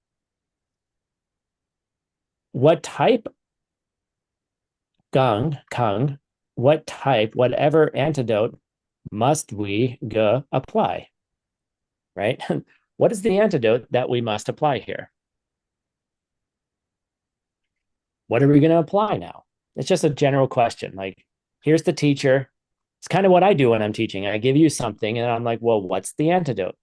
What type Kang, whatever antidote must we apply? Right? What is the antidote that we must apply here? What are we going to apply now? It's just a general question. Like, here's the teacher. It's kind of what I do when I'm teaching. I give you something and I'm like, well, what's the antidote?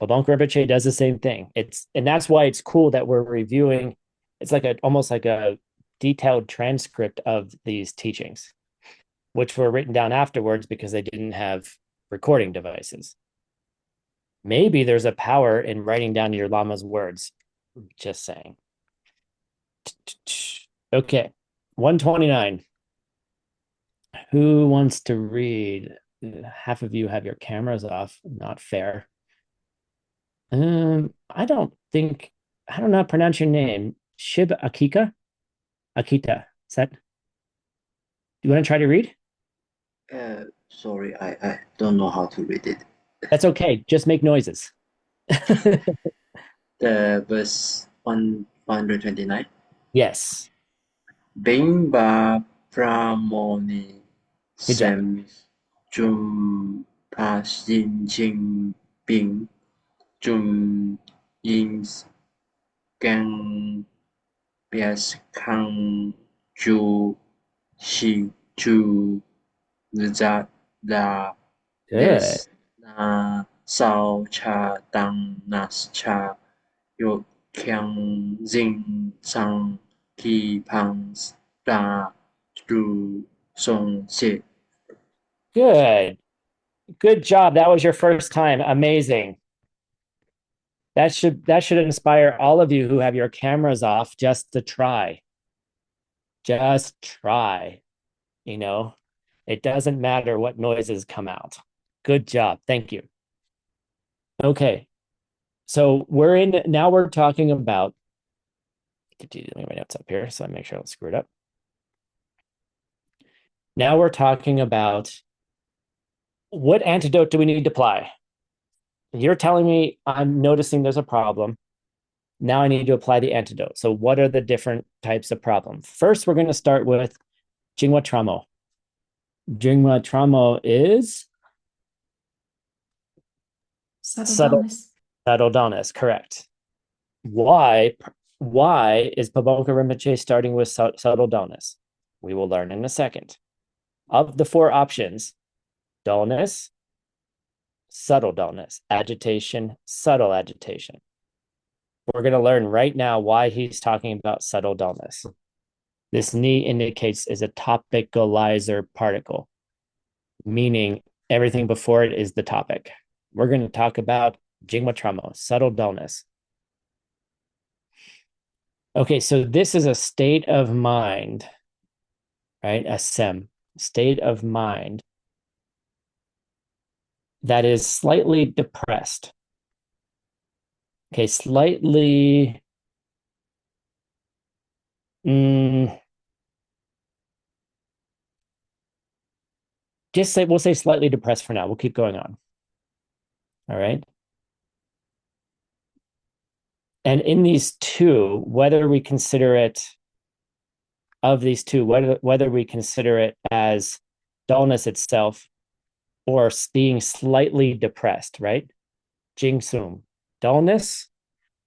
Pabonk Rinpoche does the same thing. And that's why it's cool that we're reviewing. It's like almost like a detailed transcript of these teachings, which were written down afterwards because they didn't have recording devices. Maybe there's a power in writing down your Lama's words. Just saying. Okay, 129. Who wants to read? Half of you have your cameras off. Not fair. I don't know how to pronounce your name. Shib Akika? Akita. Is that? Do you want to try to read? Sorry, I don't know how to read it. That's okay. Just make noises. The verse 129. Yes. Bimba Pramoni Good job. Sem Jum Pasin Jing Bing Jum Yings Gang Bias Kang Ju Shi Ju Za Da Good. Des Na Sao Cha Dang Nas Cha Yo Kyang Zing Sang Ki Pang Da Dru Song Xie. Good job. That was your first time. Amazing. That should inspire all of you who have your cameras off just to try. Just try. You know, it doesn't matter what noises come out. Good job. Thank you. Okay. So now we're talking about, let me get my notes up here so I make sure I don't screw it up. Now we're talking about what antidote do we need to apply? You're telling me I'm noticing there's a problem. Now I need to apply the antidote. So what are the different types of problem? First, we're going to start with Jingwa Tramo. Jingwa Tramo is subtle dullness, correct. Why is Pabonka Rinpoche starting with subtle dullness? We will learn in a second. Of the four options, dullness, subtle dullness, agitation, subtle agitation. We're going to learn right now why he's talking about subtle dullness. This ni indicates is a topicalizer particle, meaning everything before it is the topic. We're going to talk about Jingwa Tramo, subtle dullness. Okay, so this is a state of mind, right? A sem, state of mind that is slightly depressed. Okay, slightly we'll say slightly depressed for now. We'll keep going on. All right. And in these two, whether we consider it whether we consider it as dullness itself or being slightly depressed, right? Jing Sum, dullness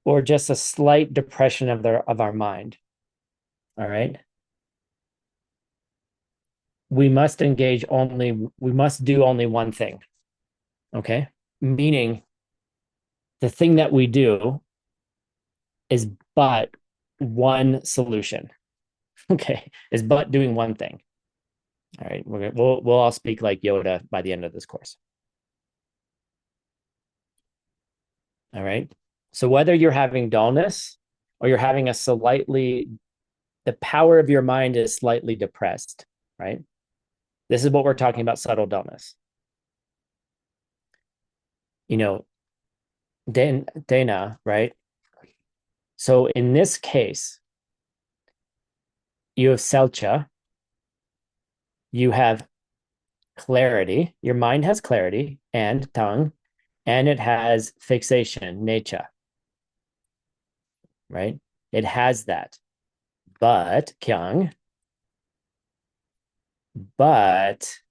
or just a slight depression of our mind. All right. We must do only one thing. Okay. Meaning the thing that we do is but one solution. Okay. Is but doing one thing. All right. We'll all speak like Yoda by the end of this course. All right. So whether you're having dullness or you're having the power of your mind is slightly depressed, right? This is what we're talking about, subtle dullness. You know, Dana, right? So in this case, you have selcha, you have clarity, your mind has clarity and tongue, and it has fixation, necha, right? It has that. But kyang, manru.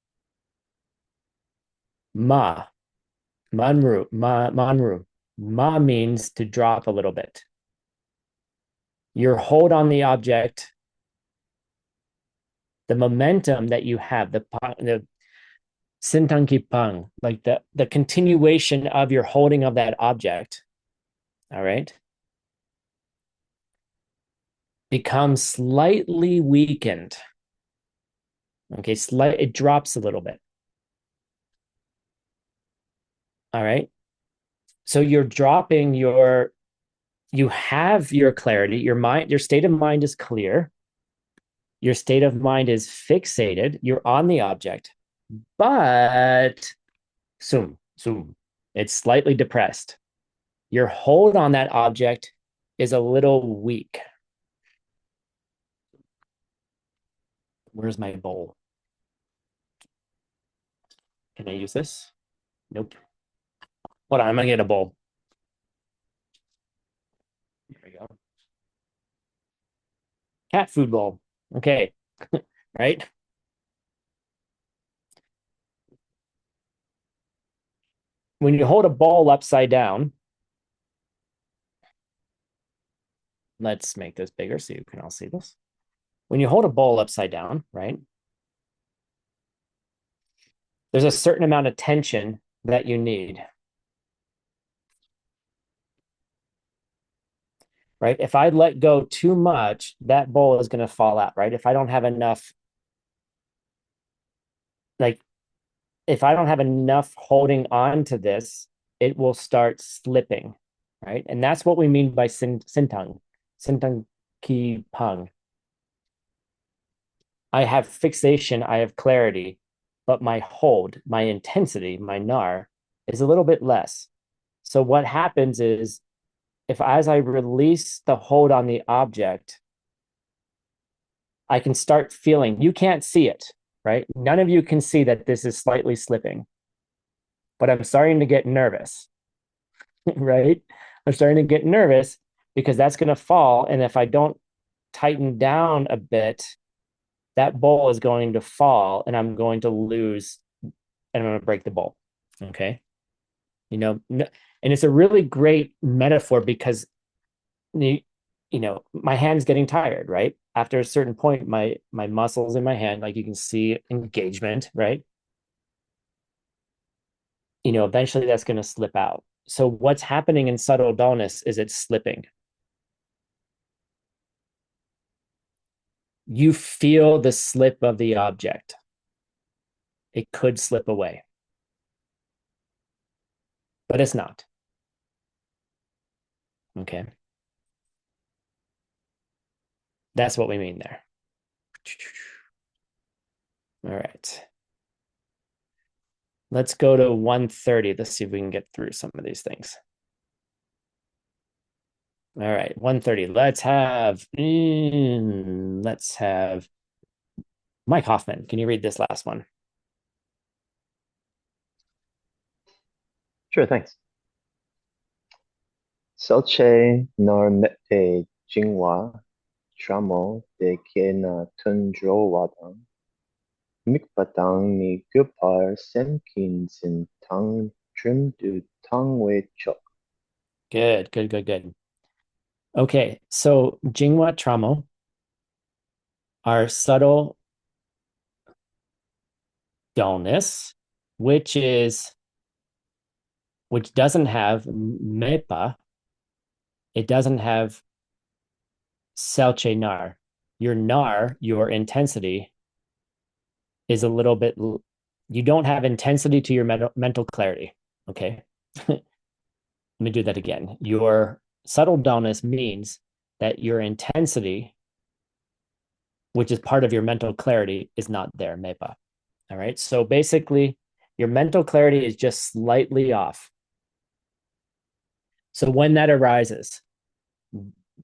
Ma means to drop a little bit. Your hold on the object, the momentum that you have, the sintanki pang, like the continuation of your holding of that object, all right, becomes slightly weakened. Okay, it drops a little bit. All right. So you're dropping you have your clarity, your state of mind is clear. Your state of mind is fixated. You're on the object, but it's slightly depressed. Your hold on that object is a little weak. Where's my bowl? Can I use this? Nope. Hold on, I'm gonna get a bowl. Here we go. Cat food bowl. Okay. Right? When you hold a ball upside down, let's make this bigger so you can all see this. When you hold a bowl upside down, right? There's a certain amount of tension that you need. Right? If I let go too much, that bowl is going to fall out, right? If I don't have enough, if I don't have enough holding on to this, it will start slipping, right? And that's what we mean by sintang ki pang. I have fixation, I have clarity, but my hold, my intensity, my nar is a little bit less. So what happens is, if as I release the hold on the object, I can start feeling, you can't see it, right? None of you can see that this is slightly slipping, but I'm starting to get nervous, right? I'm starting to get nervous because that's going to fall. And if I don't tighten down a bit, that bowl is going to fall and I'm going to lose and I'm going to break the bowl. Okay. And it's a really great metaphor because my hand's getting tired, right? After a certain point, my muscles in my hand, like you can see engagement, right? Eventually that's going to slip out. So what's happening in subtle dullness is it's slipping. You feel the slip of the object. It could slip away, but it's not. Okay. That's what we mean there. All right. Let's go to 130. Let's see if we can get through some of these things. All right, 130. Let's have Mike Hoffman. Can you read this last one? Sure, thanks. Selche nar mete jingwa tramo de kena tundro wadang mikpatang ni gupar semkin sin tang trim du tangwe chok. Good. Okay, so Jingwa Tramo are subtle dullness, which doesn't have mepa. It doesn't have selche nar. Your nar, your intensity, is a little bit. You don't have intensity to your mental clarity. Okay, let me do that again. Your subtle dullness means that your intensity, which is part of your mental clarity, is not there, mepa. All right. So basically, your mental clarity is just slightly off. So when that arises,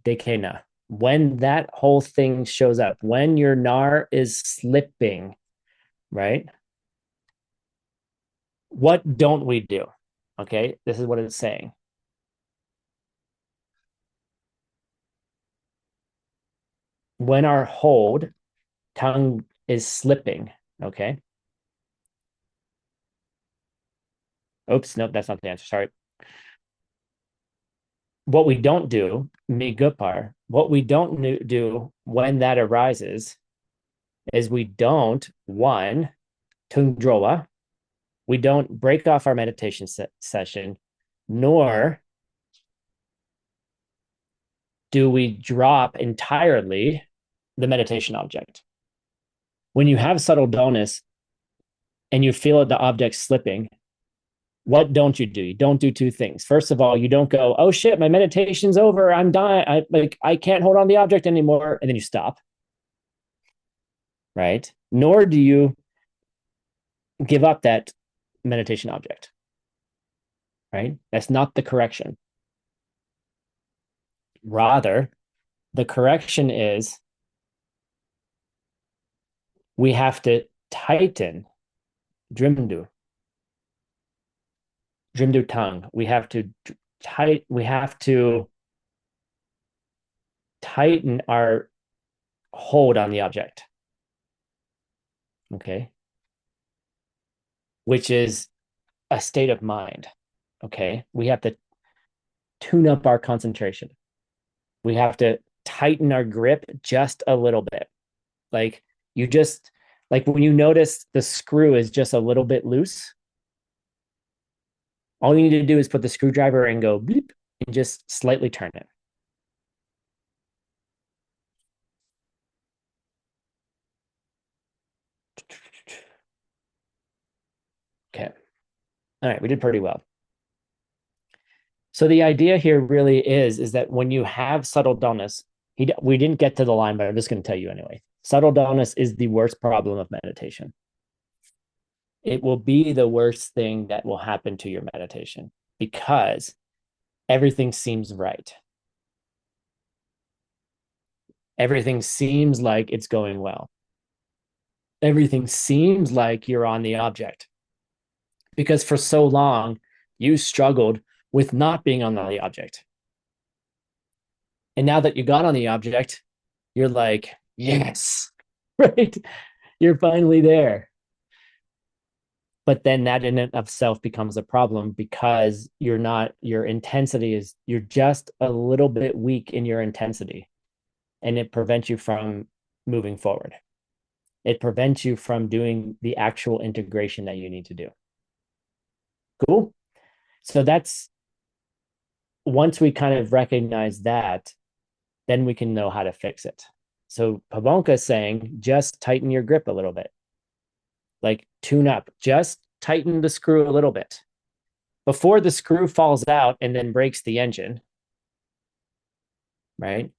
dekena, when that whole thing shows up, when your nar is slipping, right? What don't we do? Okay, this is what it's saying. When our hold, tongue is slipping, okay? Oops, nope, that's not the answer. Sorry. What we don't do, migupar, what we don't do when that arises is we don't, one, tungdroa, we don't break off our meditation session, nor do we drop entirely the meditation object. When you have subtle dullness and you feel the object slipping, what don't you do? You don't do two things. First of all, you don't go, oh shit, my meditation's over. I'm dying. I can't hold on the object anymore. And then you stop. Right? Nor do you give up that meditation object. Right? That's not the correction. Rather, the correction is we have to tighten drimdu tongue. We have to tighten our hold on the object. Okay. Which is a state of mind. Okay. We have to tune up our concentration. We have to tighten our grip just a little bit. Like when you notice the screw is just a little bit loose, all you need to do is put the screwdriver and go bleep and just slightly turn it. Okay. All right, we did pretty well. So the idea here really is that when you have subtle dullness, we didn't get to the line, but I'm just going to tell you anyway. Subtle dullness is the worst problem of meditation. It will be the worst thing that will happen to your meditation. because everything seems right. Everything seems like it's going well. Everything seems like you're on the object. Because for so long, you struggled with not being on the object. And now that you got on the object, you're like, yes, right? You're finally there. But then that in and of self becomes a problem because your intensity is, you're just a little bit weak in your intensity, and it prevents you from moving forward. It prevents you from doing the actual integration that you need to do. Cool. So that's, once we kind of recognize that, then we can know how to fix it. So Pavonka is saying, just tighten your grip a little bit. Like tune up, just tighten the screw a little bit before the screw falls out and then breaks the engine, right?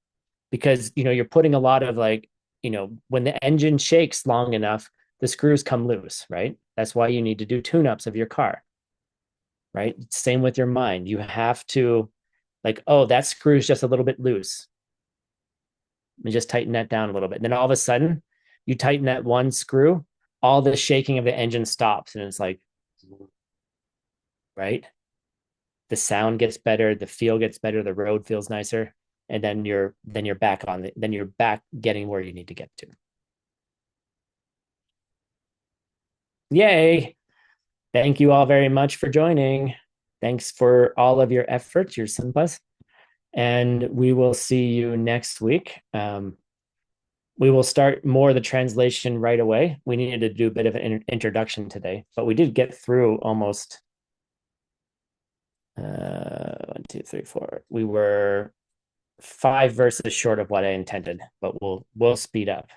Because, you're putting a lot of when the engine shakes long enough, the screws come loose, right? That's why you need to do tune-ups of your car, right? Same with your mind. You have to oh, that screw is just a little bit loose. And just tighten that down a little bit. And then all of a sudden, you tighten that one screw, all the shaking of the engine stops, and it's like, right? The sound gets better, the feel gets better, the road feels nicer, and then you're back getting where you need to get to. Yay! Thank you all very much for joining. Thanks for all of your efforts, your simpas, and we will see you next week. We will start more of the translation right away. We needed to do a bit of an introduction today, but we did get through almost 1, 2, 3, 4. We were 5 verses short of what I intended, but we'll speed up.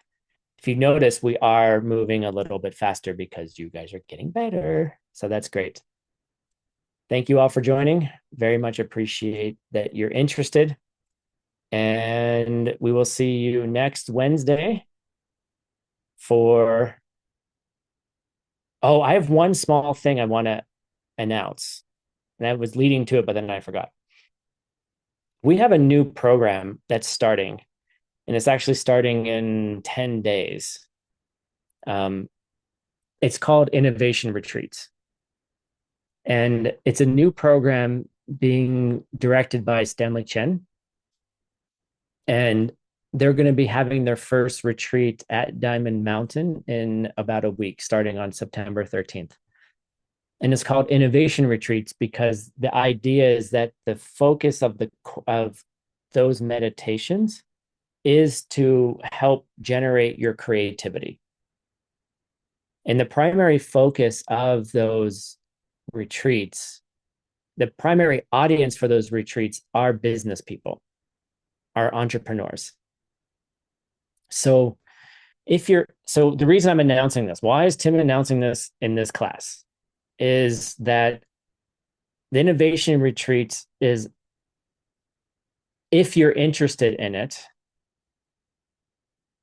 If you notice, we are moving a little bit faster because you guys are getting better. So that's great. Thank you all for joining. Very much appreciate that you're interested. And we will see you next Wednesday for... Oh, I have one small thing I want to announce. And I was leading to it, but then I forgot. We have a new program that's starting, and it's actually starting in 10 days. It's called Innovation Retreats. And it's a new program being directed by Stanley Chen. And they're going to be having their first retreat at Diamond Mountain in about a week, starting on September 13th. And it's called Innovation Retreats because the idea is that the focus of those meditations is to help generate your creativity. And the primary focus of those retreats, the primary audience for those retreats are business people, are entrepreneurs. So the reason I'm announcing this, why is Tim announcing this in this class, is that the Innovation Retreats is, if you're interested in it,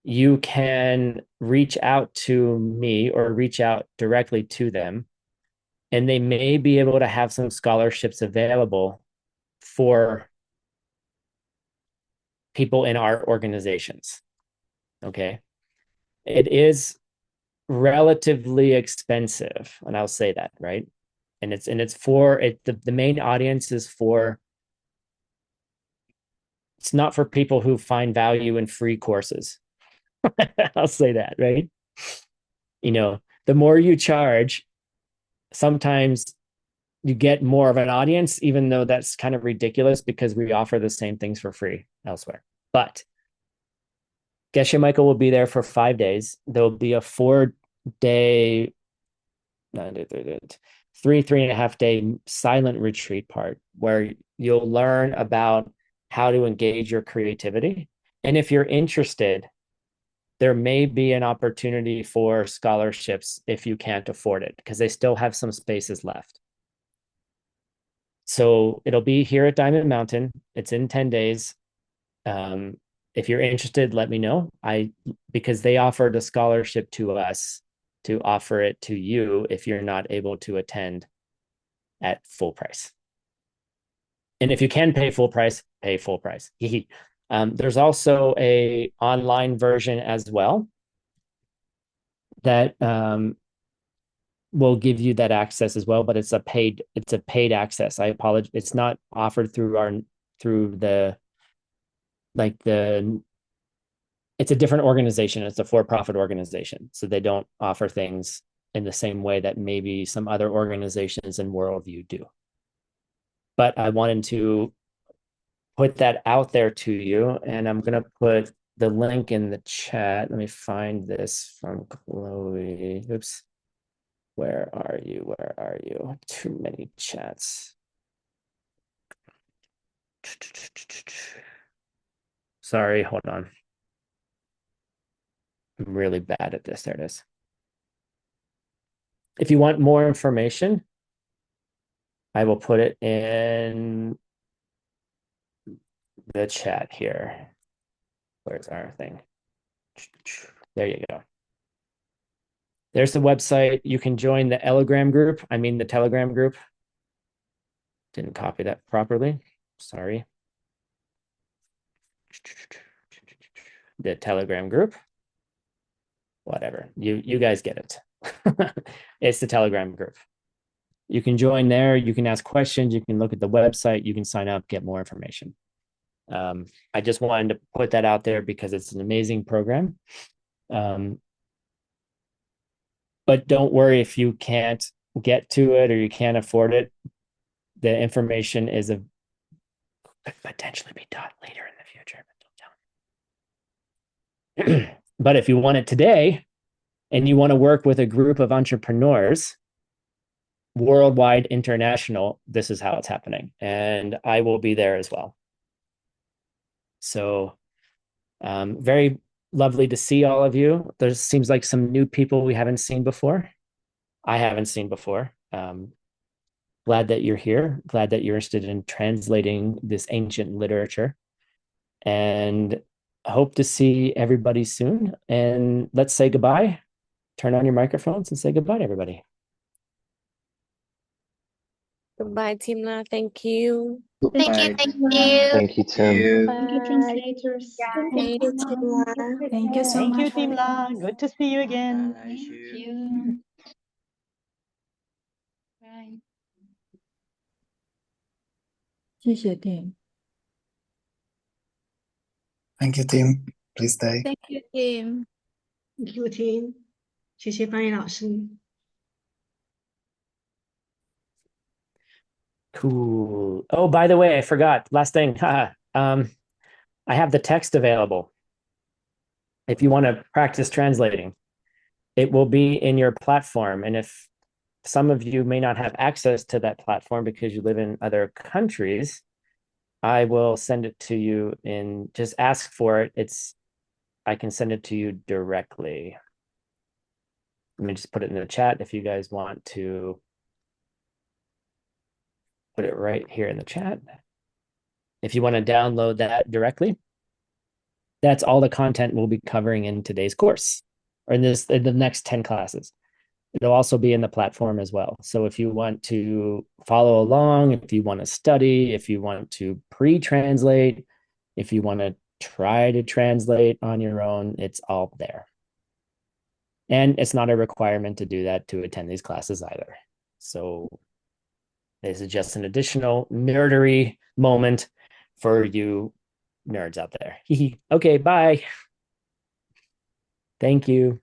you can reach out to me or reach out directly to them, and they may be able to have some scholarships available for people in our organizations. Okay. It is relatively expensive, and I'll say that, right? And it's for it, the main audience is for, it's not for people who find value in free courses. I'll say that, right? The more you charge, sometimes you get more of an audience, even though that's kind of ridiculous because we offer the same things for free elsewhere. But Geshe Michael will be there for 5 days. There'll be a 4-day, 3.5 day silent retreat part where you'll learn about how to engage your creativity. And if you're interested, there may be an opportunity for scholarships if you can't afford it, because they still have some spaces left. So it'll be here at Diamond Mountain. It's in 10 days. If you're interested, let me know. Because they offered a scholarship to us to offer it to you if you're not able to attend at full price. And if you can pay full price, pay full price. There's also a online version as well that will give you that access as well, but it's a paid access. I apologize. It's not offered through the it's a different organization. It's a for-profit organization. So they don't offer things in the same way that maybe some other organizations and worldview do. But I wanted to put that out there to you, and I'm going to put the link in the chat. Let me find this from Chloe. Oops. Where are you? Where are you? Too many chats. Sorry, hold on. I'm really bad at this. There it is. If you want more information, I will put it in the chat here. Where's our thing? There you go. There's the website. You can join the Telegram group. The Telegram group. Didn't copy that properly. Sorry. The Telegram group. Whatever. You guys get it. It's the Telegram group. You can join there. You can ask questions. You can look at the website. You can sign up, get more information. I just wanted to put that out there because it's an amazing program. But don't worry if you can't get to it or you can't afford it. The information could potentially be taught later in the future. But don't tell me. But if you want it today and you want to work with a group of entrepreneurs, worldwide, international, this is how it's happening. And I will be there as well. So very lovely to see all of you. There seems like some new people we haven't seen before. I haven't seen before. Glad that you're here. Glad that you're interested in translating this ancient literature. And I hope to see everybody soon. And let's say goodbye. Turn on your microphones and say goodbye to everybody. Goodbye, Timna. Thank you. Thank you, Bye. thank you. Thank you, Tim. Thank you, translators. Thank you, Timna. Thank you so Thank you, much for the Tim class. La. Good to see you again. Thank Thank you. Bye. 谢谢 Tim. Thank you, Tim. Please stay. Thank you, Tim. Thank you, Tim. 谢谢翻译老师。Cool. Oh, by the way, I forgot. Last thing. I have the text available. If you want to practice translating, it will be in your platform. And if some of you may not have access to that platform because you live in other countries, I will send it to you just ask for it. I can send it to you directly. Let me just put it in the chat if you guys want to put it right here in the chat. If you want to download that directly, that's all the content we'll be covering in today's course or in the next 10 classes. It'll also be in the platform as well. So if you want to follow along, if you want to study, if you want to pre-translate, if you want to try to translate on your own, it's all there. And it's not a requirement to do that to attend these classes either. So this is just an additional nerdery moment for you nerds out there. Okay, bye. Thank you.